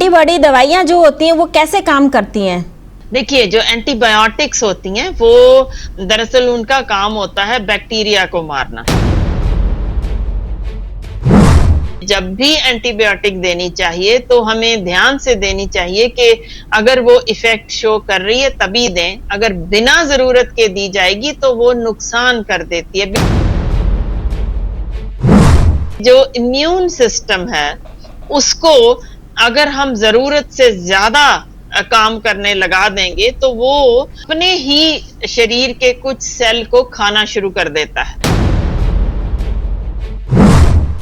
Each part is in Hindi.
एंटीबॉडी दवाइयाँ जो होती हैं वो कैसे काम करती हैं? देखिए, जो एंटीबायोटिक्स होती हैं वो दरअसल उनका काम होता है बैक्टीरिया को मारना। जब भी एंटीबायोटिक देनी चाहिए तो हमें ध्यान से देनी चाहिए कि अगर वो इफेक्ट शो कर रही है तभी दें, अगर बिना जरूरत के दी जाएगी तो वो नुकसान कर देती है। जो इम्यून सिस्टम है उसको अगर हम जरूरत से ज्यादा काम करने लगा देंगे तो वो अपने ही शरीर के कुछ सेल को खाना शुरू कर देता है।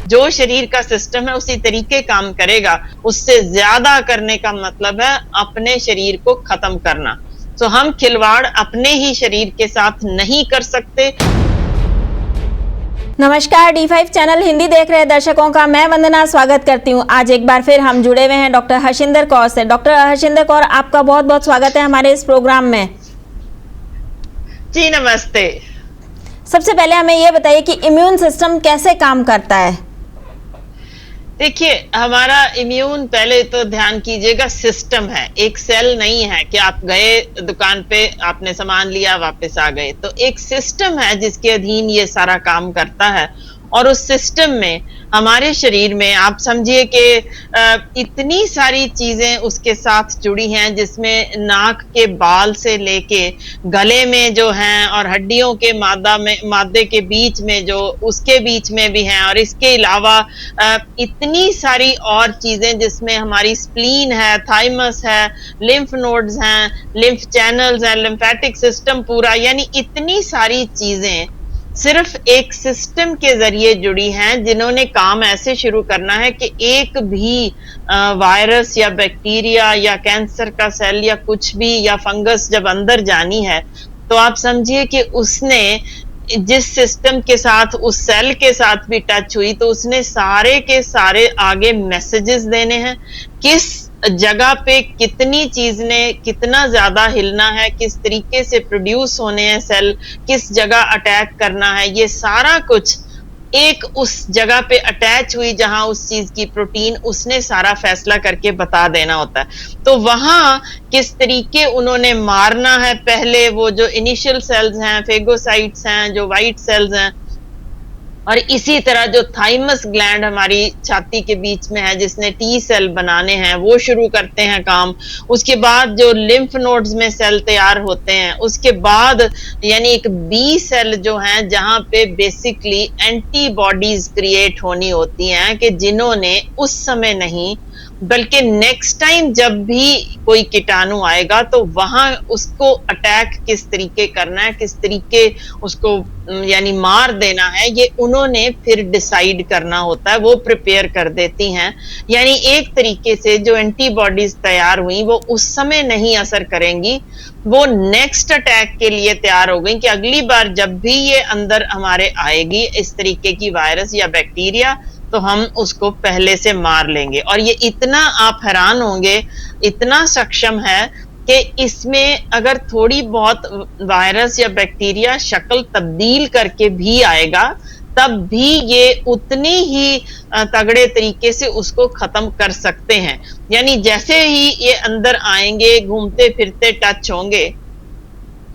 जो शरीर का सिस्टम है उसी तरीके काम करेगा, उससे ज्यादा करने का मतलब है अपने शरीर को खत्म करना। तो हम खिलवाड़ अपने ही शरीर के साथ नहीं कर सकते। नमस्कार, D5 चैनल हिंदी देख रहे दर्शकों का मैं वंदना स्वागत करती हूं। आज एक बार फिर हम जुड़े हुए हैं डॉक्टर हर्षिंदर कौर से। डॉक्टर हर्षिंदर कौर, आपका बहुत बहुत स्वागत है हमारे इस प्रोग्राम में। जी नमस्ते। सबसे पहले हमें ये बताइए कि इम्यून सिस्टम कैसे काम करता है? देखिए, हमारा इम्यून, पहले तो ध्यान कीजिएगा, सिस्टम है, एक सेल नहीं है कि आप गए दुकान पे, आपने सामान लिया, वापस आ गए। तो एक सिस्टम है जिसके अधीन ये सारा काम करता है। और उस सिस्टम में हमारे शरीर में आप समझिए कि इतनी सारी चीजें उसके साथ जुड़ी हैं, जिसमें नाक के बाल से लेके गले में जो हैं और हड्डियों के मादे के बीच में जो उसके बीच में भी हैं, और इसके अलावा इतनी सारी और चीजें जिसमें हमारी स्प्लीन है, थाइमस है, लिम्फ नोड्स हैं, लिम्फ चैनल्स हैं, लिम्फेटिक सिस्टम पूरा, यानी इतनी सारी चीजें सिर्फ एक सिस्टम के जरिए जुड़ी हैं, जिन्होंने काम ऐसे शुरू करना है कि एक भी वायरस या बैक्टीरिया या कैंसर का सेल या कुछ भी या फंगस जब अंदर जानी है तो आप समझिए कि उसने जिस सिस्टम के साथ, उस सेल के साथ भी टच हुई तो उसने सारे के सारे आगे मैसेजेस देने हैं। किस जगह पे कितनी चीज ने कितना ज्यादा हिलना है, किस तरीके से प्रोड्यूस होने हैं सेल, किस जगह अटैक करना है, ये सारा कुछ एक उस जगह पे अटैच हुई जहां उस चीज की प्रोटीन, उसने सारा फैसला करके बता देना होता है। तो वहां किस तरीके उन्होंने मारना है, पहले वो जो इनिशियल सेल्स हैं, फेगोसाइट्स हैं, जो वाइट सेल्स हैं, और इसी तरह जो थाइमस ग्लैंड हमारी छाती के बीच में है जिसने टी सेल बनाने हैं, वो शुरू करते हैं काम। उसके बाद जो लिम्फ नोड्स में सेल तैयार होते हैं, उसके बाद यानी एक बी सेल जो हैं जहां पे बेसिकली एंटीबॉडीज क्रिएट होनी होती हैं, कि जिन्होंने उस समय नहीं बल्कि नेक्स्ट टाइम जब भी कोई कीटाणु आएगा तो वहां उसको अटैक किस तरीके करना है, किस तरीके उसको यानी मार देना है, ये उन्होंने फिर डिसाइड करना होता है, वो प्रिपेयर कर देती हैं। यानी एक तरीके से जो एंटीबॉडीज तैयार हुई वो उस समय नहीं असर करेंगी, वो नेक्स्ट अटैक के लिए तैयार हो गई कि अगली बार जब भी ये अंदर हमारे आएगी इस तरीके की वायरस या बैक्टीरिया, तो हम उसको पहले से मार लेंगे। और ये इतना, आप हैरान होंगे, इतना सक्षम है कि इसमें अगर थोड़ी बहुत वायरस या बैक्टीरिया शक्ल तब्दील करके भी आएगा तब भी ये उतनी ही तगड़े तरीके से उसको खत्म कर सकते हैं। यानी जैसे ही ये अंदर आएंगे, घूमते फिरते टच होंगे,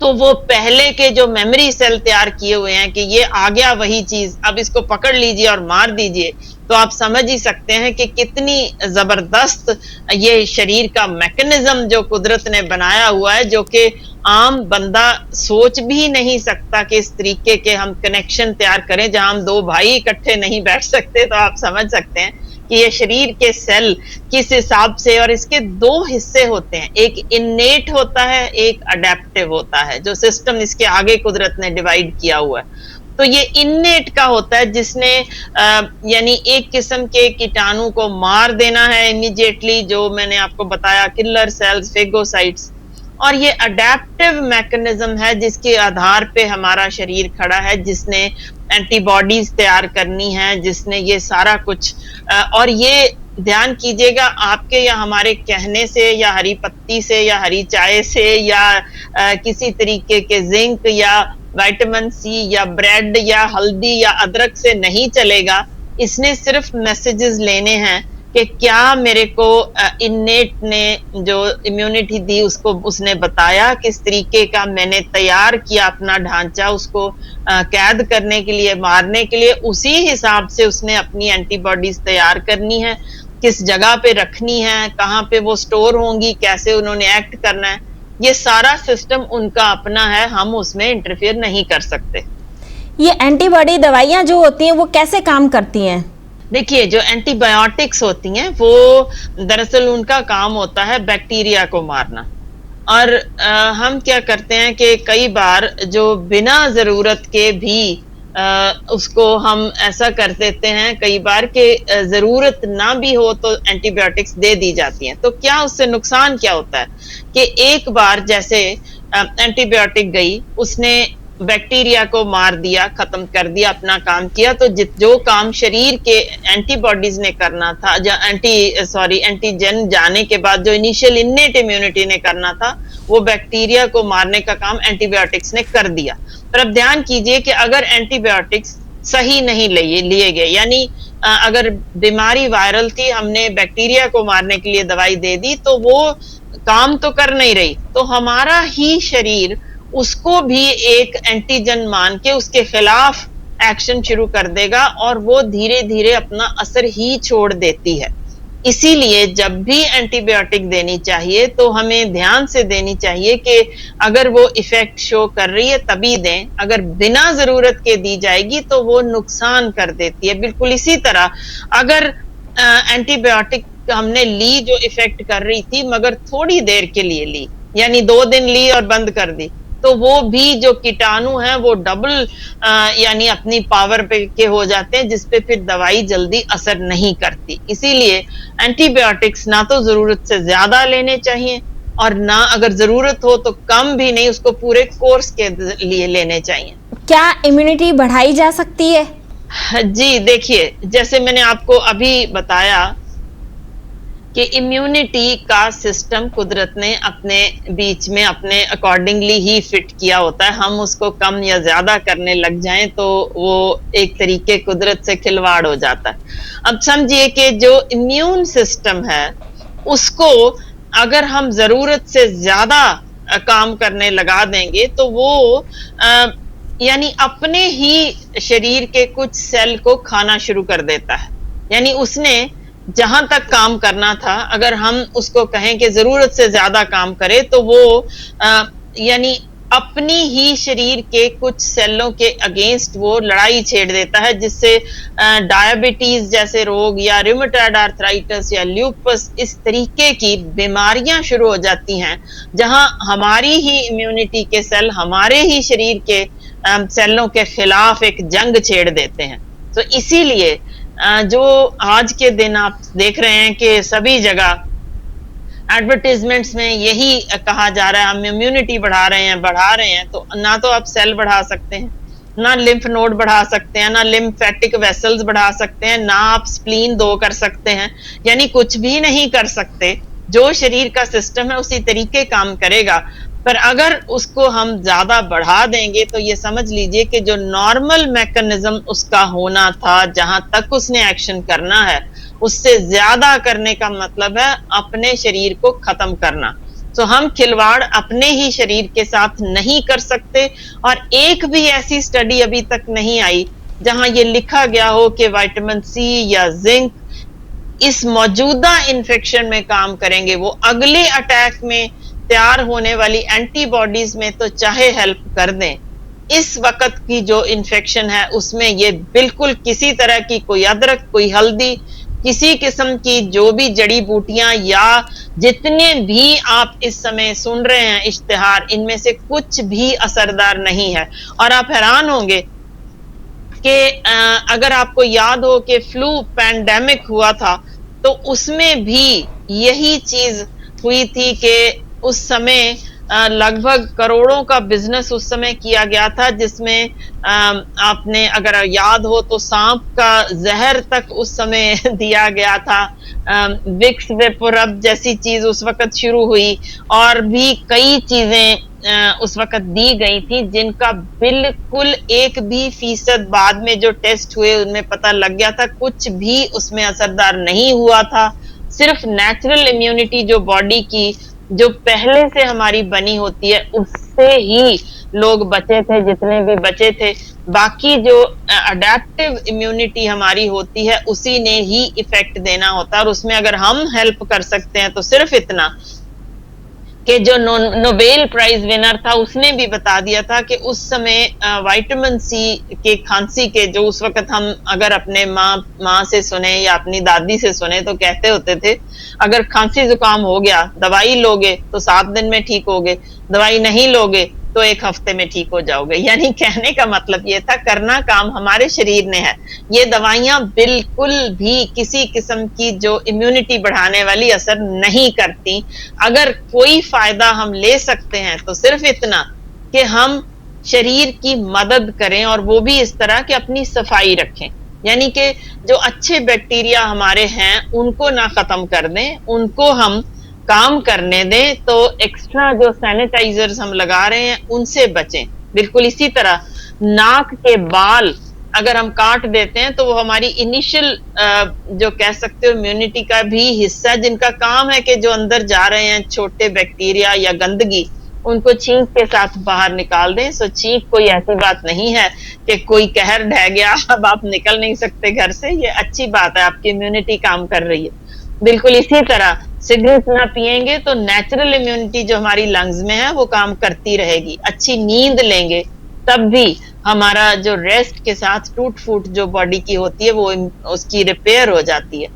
तो वो पहले के जो मेमोरी सेल तैयार किए हुए हैं कि ये आ गया वही चीज, अब इसको पकड़ लीजिए और मार दीजिए, तो आप समझ ही सकते हैं कि कितनी जबरदस्त ये शरीर का मैकेनिज्म जो कुदरत ने बनाया हुआ है, जो कि आम बंदा सोच भी नहीं सकता कि इस तरीके के हम कनेक्शन तैयार करें जहां हम दो भाई इकट्ठे नहीं बैठ सकते। तो आप समझ सकते हैं कि ये शरीर के सेल किस हिसाब से, और इसके दो हिस्से होते हैं, एक इन्नेट होता है, एक अडेप्टिव होता है, जो सिस्टम इसके आगे कुदरत ने डिवाइड किया हुआ है। तो ये इन्नेट का होता है जिसने यानी एक किस्म के कीटाणु को मार देना है इमीडिएटली, जो मैंने आपको बताया, किलर सेल्स, फेगोसाइट्स। और ये अडेप्टिव मैकेनिज्म है जिसके आधार पे हमारा शरीर खड़ा है, जिसने एंटीबॉडीज तैयार करनी है, जिसने ये सारा कुछ और ये ध्यान कीजिएगा, आपके या हमारे कहने से या हरी पत्ती से या हरी चाय से या किसी तरीके के जिंक या विटामिन सी या ब्रेड या हल्दी या अदरक से नहीं चलेगा। इसने सिर्फ मैसेजेस लेने हैं कि क्या मेरे को इन्नेट ने जो इम्यूनिटी दी उसको उसने बताया, किस तरीके का मैंने तैयार किया अपना ढांचा उसको कैद करने के लिए, मारने के लिए, उसी हिसाब से उसने अपनी एंटीबॉडीज तैयार करनी है, किस जगह पे रखनी है, कहाँ पे वो स्टोर होंगी, कैसे उन्होंने एक्ट करना है, ये सारा सिस्टम उनका अपना है, हम उसमें इंटरफेयर नहीं कर सकते। ये एंटीबॉडी दवाइयाँ जो होती हैं वो कैसे काम करती हैं? देखिए, जो एंटीबायोटिक्स होती हैं वो दरअसल उनका काम होता है बैक्टीरिया को मारना। और हम क्या करते हैं कि कई बार जो बिना जरूरत के भी उसको हम ऐसा कर देते हैं कई बार कि जरूरत ना भी हो तो एंटीबायोटिक्स दे दी जाती हैं। तो क्या उससे नुकसान क्या होता है कि एक बार जैसे एंटीबायोटिक गई, उसने बैक्टीरिया को मार दिया, खत्म कर दिया, अपना काम किया, तो जो काम शरीर के एंटीबॉडीज ने करना था, एंटीजन जाने के बाद जो इनिशियल इन्नेट इम्यूनिटी ने करना था, वो बैक्टीरिया को मारने का काम एंटीबायोटिक्स ने कर दिया। पर अब ध्यान कीजिए कि अगर एंटीबायोटिक्स सही नहीं लिए गए, यानी अगर बीमारी वायरल थी, हमने बैक्टीरिया को मारने के लिए दवाई दे दी, तो वो काम तो कर नहीं रही, तो हमारा ही शरीर उसको भी एक एंटीजन मान के उसके खिलाफ एक्शन शुरू कर देगा और वो धीरे धीरे अपना असर ही छोड़ देती है। इसीलिए जब भी एंटीबायोटिक देनी चाहिए तो हमें ध्यान से देनी चाहिए कि अगर वो इफेक्ट शो कर रही है तभी दें, अगर बिना जरूरत के दी जाएगी तो वो नुकसान कर देती है। बिल्कुल इसी तरह अगर एंटीबायोटिक हमने ली जो इफेक्ट कर रही थी मगर थोड़ी देर के लिए ली, यानी 2 दिन ली और बंद कर दी, तो वो भी जो कीटाणु हैं वो डबल यानी अपनी पावर पे के हो जाते हैं, जिसपे फिर दवाई जल्दी असर नहीं करती। इसीलिए एंटीबायोटिक्स ना तो जरूरत से ज्यादा लेने चाहिए और ना अगर जरूरत हो तो कम भी नहीं, उसको पूरे कोर्स के लिए लेने चाहिए। क्या इम्यूनिटी बढ़ाई जा सकती है? जी देखिए, जैसे मैंने आपको अभी बताया कि इम्यूनिटी का सिस्टम कुदरत ने अपने बीच में अपने अकॉर्डिंगली ही फिट किया होता है। हम उसको कम या ज्यादा करने लग जाएं तो वो एक तरीके कुदरत से खिलवाड़ हो जाता है। अब समझिए कि जो इम्यून सिस्टम है उसको अगर हम जरूरत से ज्यादा काम करने लगा देंगे तो वो यानी अपने ही शरीर के कुछ सेल को खाना शुरू कर देता है। यानी उसने जहां तक काम करना था, अगर हम उसको कहें कि जरूरत से ज्यादा काम करे तो वो यानी अपनी ही शरीर के कुछ सेलों के अगेंस्ट वो लड़ाई छेड़ देता है, जिससे डायबिटीज जैसे रोग या रूमेटॉइड आर्थराइटिस या ल्यूपस इस तरीके की बीमारियां शुरू हो जाती हैं, जहां हमारी ही इम्यूनिटी के सेल हमारे ही शरीर के सेलों के खिलाफ एक जंग छेड़ देते हैं। तो इसीलिए जो आज के दिन आप देख रहे हैं कि सभी जगह एडवर्टाइजमेंट्स में यही कहा जा रहा है हम इम्यूनिटी बढ़ा रहे हैं, तो ना तो आप सेल बढ़ा सकते हैं, ना लिम्फ नोड बढ़ा सकते हैं, ना लिम्फेटिक वेसल्स बढ़ा सकते हैं, ना आप स्प्लीन 2 कर सकते हैं, यानी कुछ भी नहीं कर सकते। जो शरीर का सिस्टम है उसी तरीके काम करेगा। पर अगर उसको हम ज्यादा बढ़ा देंगे तो ये समझ लीजिए कि जो नॉर्मल मैकेनिज्म उसका होना था, जहां तक उसने एक्शन करना है, उससे ज्यादा करने का मतलब है अपने शरीर को खत्म करना। तो हम खिलवाड़ अपने ही शरीर के साथ नहीं कर सकते। और एक भी ऐसी स्टडी अभी तक नहीं आई जहां ये लिखा गया हो कि विटामिन सी या जिंक इस मौजूदा इन्फेक्शन में काम करेंगे, वो अगले अटैक में तैयार होने वाली एंटीबॉडीज में तो चाहे हेल्प कर दें, इस वक्त की जो इन्फेक्शन है उसमें ये बिल्कुल किसी तरह की कोई अदरक, कोई हल्दी, किसी किस्म की जो भी जड़ी बूटियां या जितने भी आप इस समय सुन रहे हैं इश्तिहार, इनमें से कुछ भी असरदार नहीं है। और आप हैरान होंगे कि अगर आपको याद हो कि फ्लू पैंडेमिक हुआ था तो उसमें भी यही चीज हुई थी कि उस समय लगभग करोड़ों का बिजनेस उस समय किया गया था, जिसमें आपने अगर याद हो तो सांप का जहर तक उस समय दिया गया था। विक्स वेपोरब जैसी चीज उस वक्त शुरू हुई और भी कई चीजें उस वक्त दी गई थी, जिनका बिल्कुल 1% बाद में जो टेस्ट हुए उनमें पता लग गया था, कुछ भी उसमें असरदार नहीं हुआ था। सिर्फ नेचुरल इम्यूनिटी जो बॉडी की, जो पहले से हमारी बनी होती है, उससे ही लोग बचे थे, जितने भी बचे थे। बाकी जो अडेप्टिव इम्यूनिटी हमारी होती है, उसी ने ही इफेक्ट देना होता है, और उसमें अगर हम हेल्प कर सकते हैं तो सिर्फ इतना कि जो नोबेल प्राइज विनर था उसने भी बता दिया था कि उस समय विटामिन सी के खांसी के, जो उस वक्त हम अगर अपने माँ से सुने या अपनी दादी से सुने तो कहते होते थे, अगर खांसी जुकाम हो गया, दवाई लोगे तो 7 दिन में ठीक होगे, दवाई नहीं लोगे तो 1 हफ्ते में ठीक हो जाओगे। यानी कहने का मतलब ये था, करना काम हमारे शरीर ने है। ये दवाइयां बिल्कुल भी किसी किस्म की जो इम्यूनिटी बढ़ाने वाली असर नहीं करती। अगर कोई फायदा हम ले सकते हैं तो सिर्फ इतना कि हम शरीर की मदद करें, और वो भी इस तरह कि अपनी सफाई रखें। यानी कि जो अच्छे बैक्टीरिया हमारे हैं उनको ना खत्म कर दें, उनको हम काम करने दें। तो एक्स्ट्रा जो सैनिटाइजर्स हम लगा रहे हैं उनसे बचें। बिल्कुल इसी तरह नाक के बाल अगर हम काट देते हैं तो वो हमारी इनिशियल जो कह सकते हो इम्यूनिटी का भी हिस्सा, जिनका काम है कि जो अंदर जा रहे हैं छोटे बैक्टीरिया या गंदगी, उनको छींक के साथ बाहर निकाल दें। सो छींक कोई ऐसी बात नहीं है कि कोई कहर ढह गया अब आप निकल नहीं सकते घर से। ये अच्छी बात है, आपकी इम्यूनिटी काम कर रही है। बिल्कुल इसी तरह सिगरेट ना पिएंगे तो नेचुरल इम्यूनिटी जो हमारी लंग्स में है वो काम करती रहेगी। अच्छी नींद लेंगे तब भी हमारा जो रेस्ट के साथ टूट फूट जो बॉडी की होती है वो उसकी रिपेयर हो जाती है।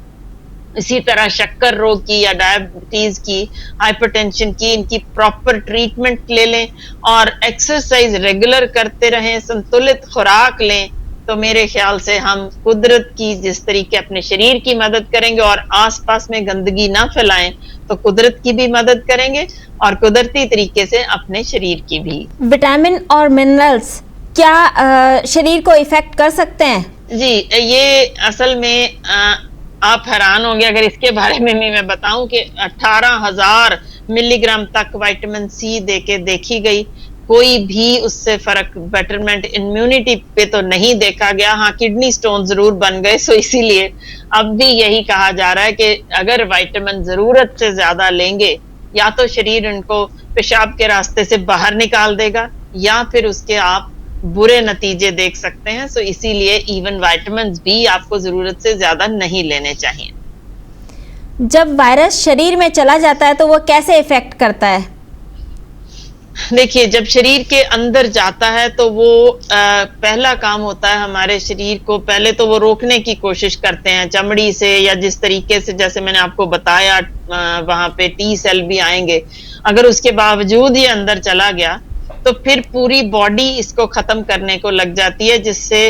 इसी तरह शक्कर रोग की या डायबिटीज की, हाइपरटेंशन की, इनकी प्रॉपर ट्रीटमेंट ले लें और एक्सरसाइज रेगुलर करते रहें, संतुलित खुराक लें, तो मेरे ख्याल से हम कुदरत की जिस तरीके अपने शरीर की मदद करेंगे और आसपास में गंदगी ना फैलाएं, तो कुदरत की भी मदद करेंगे और कुदरती तरीके से अपने शरीर की भी। विटामिन और मिनरल्स क्या शरीर को इफेक्ट कर सकते हैं? जी, ये असल में आप हैरान होंगे अगर इसके बारे में मैं बताऊं कि 18,000 मिलीग्राम तक विटामिन सी देके देखी गई, कोई भी उससे फर्क बेटरमेंट इम्यूनिटी पे तो नहीं देखा गया। हाँ, किडनी स्टोन जरूर बन गए। सो इसीलिए अब भी यही कहा जा रहा है कि अगर विटामिन जरूरत से ज्यादा लेंगे, या तो शरीर उनको पेशाब के रास्ते से बाहर निकाल देगा या फिर उसके आप बुरे नतीजे देख सकते हैं। सो इसीलिए इवन विटामिन भी आपको जरूरत से ज्यादा नहीं लेने चाहिए। जब वायरस शरीर में चला जाता है तो वो कैसे इफेक्ट करता है? देखिए, जब शरीर के अंदर जाता है तो वो पहला काम होता है हमारे शरीर को, पहले तो वो रोकने की कोशिश करते हैं चमड़ी से या जिस तरीके से, जैसे मैंने आपको बताया वहां पे टी सेल भी आएंगे। अगर उसके बावजूद ये अंदर चला गया तो फिर पूरी बॉडी इसको खत्म करने को लग जाती है, जिससे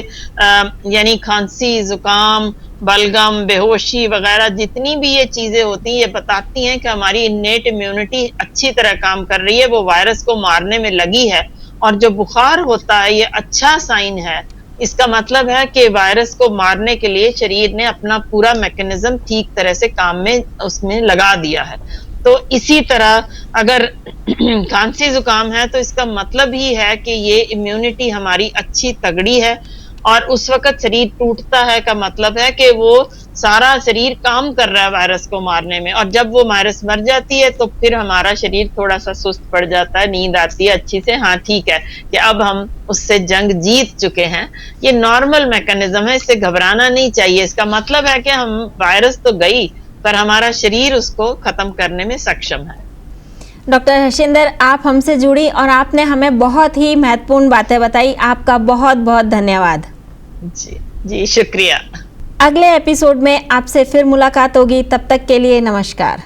यानी खांसी, जुकाम, बलगम, बेहोशी वगैरह जितनी भी ये चीजें होती हैं, ये बताती हैं कि हमारी इन्नेट इम्यूनिटी अच्छी तरह काम कर रही है, वो वायरस को मारने में लगी है। और जो बुखार होता है ये अच्छा साइन है। इसका मतलब है कि वायरस को मारने के लिए शरीर ने अपना पूरा मैकेनिज्म ठीक तरह से काम में उसमें लगा दिया है। तो इसी तरह अगर खांसी जुकाम है तो इसका मतलब ही है कि ये इम्यूनिटी हमारी अच्छी तगड़ी है, और उस वक्त शरीर टूटता है का मतलब है कि वो सारा शरीर काम कर रहा है वायरस को मारने में। और जब वो वायरस मर जाती है तो फिर हमारा शरीर थोड़ा सा सुस्त पड़ जाता है, नींद आती है अच्छी से, हाँ ठीक है कि अब हम उससे जंग जीत चुके हैं। ये नॉर्मल मैकेनिज्म है, इससे घबराना नहीं चाहिए। इसका मतलब है कि हम वायरस तो गई पर हमारा शरीर उसको खत्म करने में सक्षम है। डॉक्टर हर्षिंदर, आप हमसे जुड़ी और आपने हमें बहुत ही महत्वपूर्ण बातें बताई। आपका बहुत बहुत धन्यवाद। जी शुक्रिया। अगले एपिसोड में आपसे फिर मुलाकात होगी, तब तक के लिए नमस्कार।